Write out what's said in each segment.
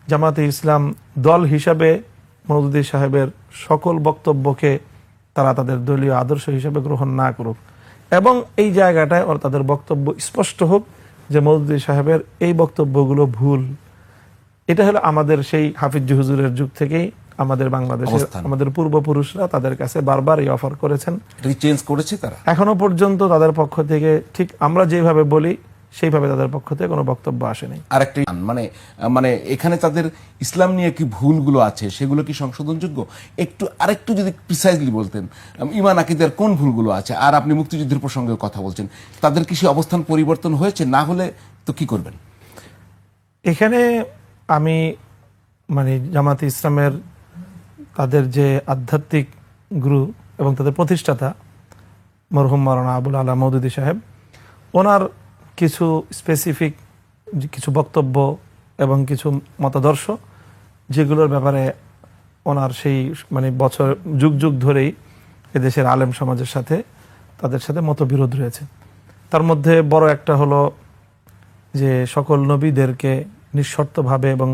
জামাতে ইসলাম দল হিসাবে মওদুদী সাহেবের সকল বক্তব্যকে তারা তাদের দলীয় আদর্শ হিসেবে গ্রহণ না করুক, এবং এই জায়গাটায় ওর তাদের বক্তব্য স্পষ্ট হোক যে মওদুদী সাহেবের এই বক্তব্যগুলো ভুল। এটা হলো আমাদের সেই হাফিজ হুজুরের যুগ থেকেই আমাদের বাংলাদেশের আমাদের পূর্বপুরুষরা তাদের কাছে বারবার এই অফার করেছেন। চেঞ্জ করেছে তারা এখনো পর্যন্ত তাদের পক্ষ থেকে ঠিক আমরা যেভাবে বলি সেইভাবে তাদের পক্ষ থেকে কোনো বক্তব্য আসেনি। আরেকটা মানে এখানে তাদের ইসলাম নিয়ে কি ভুলগুলো আছে সেগুলো কি সংশোধনযোগ্য? আরেকটু যদি প্রিসাইজলি বলতেন, ঈমান আকীদার কোন ভুলগুলো আছে? আর আপনি মুক্তিযুদ্ধের প্রসঙ্গে কথা বলছেন, তাদের কি সে অবস্থান পরিবর্তন হয়েছে? না হলে তো কি করবেন? এখানে আমি জামাতে ইসলামের তাদের যে আধ্যাত্মিক গুরু এবং তাদের প্রতিষ্ঠাতা মরহুম মাওলানা আবুল আলা মওদুদী সাহেব, ওনার কিছু স্পেসিফিক কিছু বক্তব্য এবং কিছু মতাদর্শ যেগুলোর ব্যাপারে ওনার সেই বছর যুগ যুগ ধরেই এদেশের আলেম সমাজের সাথে তাদের সাথে মতবিরোধ রয়েছে। তার মধ্যে বড় একটা হলো যে সকল নবীদেরকে নিঃশর্তভাবে এবং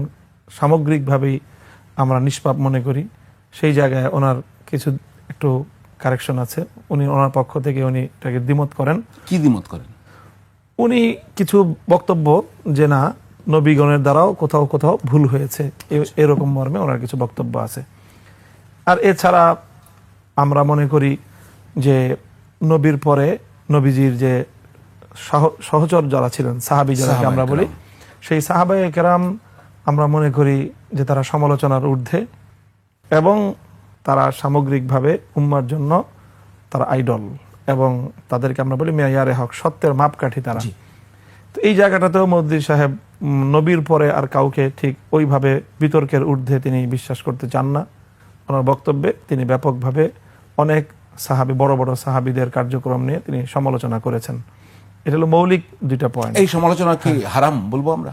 সামগ্রিকভাবেই আমরা নিষ্পাপ মনে করি। সেই জায়গায় ওনার কিছু একটু কারেকশন আছে। ওনার পক্ষ থেকে উনি এটাকে দ্বিমত করেন। কি দ্বিমত করেন? উনি কিছু বক্তব্য যে না, নবীগণের দ্বারাও কোথাও কোথাও ভুল হয়েছে, এরকম মর্মে ওনার কিছু বক্তব্য আছে। আর এছাড়া আমরা মনে করি যে নবীর পরে নবীজির যে সহচর যারা ছিলেন, সাহাবী যারাকে আমরা বলি, সেই সাহাবায়ে কেরাম আমরা মনে করি যে তারা সমালোচনার ঊর্ধ্বে এবং তারা সামগ্রিকভাবে উম্মার জন্য তারা আইডল, এবং তাদেরকে আমরা বলি মেয়ারে হক, সত্যের মাপকাঠি তারা। তো এই জায়গাটাতেও মওদুদী সাহেব নবীর পরে আর কাউকে ঠিক ওইভাবে বিতর্কের ঊর্ধ্বে তিনি বিশ্বাস করতে চান না। ওনার বক্তব্যে তিনি ব্যাপকভাবে অনেক সাহাবী, বড় বড় সাহাবীদের কার্যক্রম নিয়ে তিনি সমালোচনা করেছেন। এটা হলো মৌলিক দুইটা পয়েন্ট। এই সমালোচনা কি হারাম বলবো আমরা?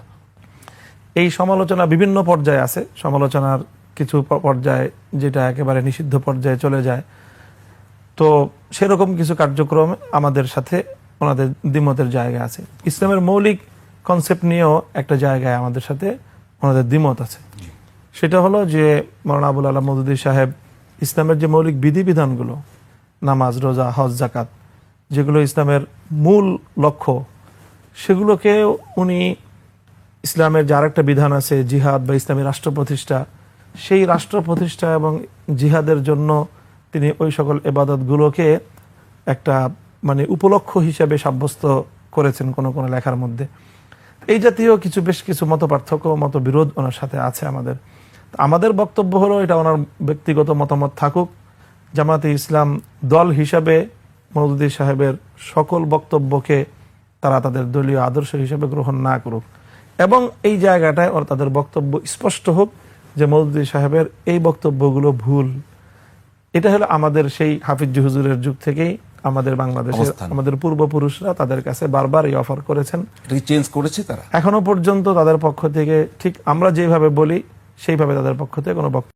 এই সমালোচনা বিভিন্ন পর্যায়ে আছে। সমালোচনার কিছু পর্যায়ে যেটা একেবারে নিষিদ্ধ পর্যায়ে চলে যায়, তো সেরকম কিছু কার্যক্রম আমাদের সাথে ওনাদের দ্বিমতের জায়গা আছে। ইসলামের মৌলিক কনসেপ্ট নিয়েও একটা জায়গায় আমাদের সাথে ওনাদের দ্বিমত আছে। সেটা হলো যে মাওলানা আবুল আলা মওদুদী সাহেব ইসলামের যে মৌলিক বিধিবিধানগুলো, নামাজ, রোজা, হজ, যাকাত, যেগুলো ইসলামের মূল লক্ষ্য, সেগুলোকে উনি ইসলামের যে আরেকটা বিধান আছে জিহাদ বা ইসলামী রাষ্ট্র প্রতিষ্ঠা, সেই রাষ্ট্র প্রতিষ্ঠা এবং জিহাদের জন্য তিনি ওই সকল ইবাদতগুলোকে একটা উপলক্ষ হিসেবে সাব্যস্ত করেছেন কোন কোন লেখার মধ্যে। এই জাতীয় বেশ কিছু মত পার্থক্য, মত বিরোধ ওনার সাথে আছে। আমাদের বক্তব্য হলো এটা ওনার ব্যক্তিগত মতামত থাকুক। জামাতে ইসলাম দল হিসাবে মওদুদী সাহেবের সকল বক্তব্যকে তারা তাদের দলীয় আদর্শ হিসেবে গ্রহণ না করুক, এবং এই জায়গাটায় ওর তাদের বক্তব্য স্পষ্ট হোক যে মওদুদী সাহেবের এই বক্তব্যগুলো ভুল। এটা হলো আমাদের সেই হাফিজ হুজুরের যুগ থেকেই আমাদের বাংলাদেশের আমাদের পূর্বপুরুষরা তাদের কাছে বারবার এই অফার করেছেন। চেঞ্জ করেছে তারা। এখনো পর্যন্ত তাদের পক্ষ থেকে ঠিক আমরা যেভাবে বলি সেইভাবে তাদের পক্ষ থেকে কোনো বক্তব্য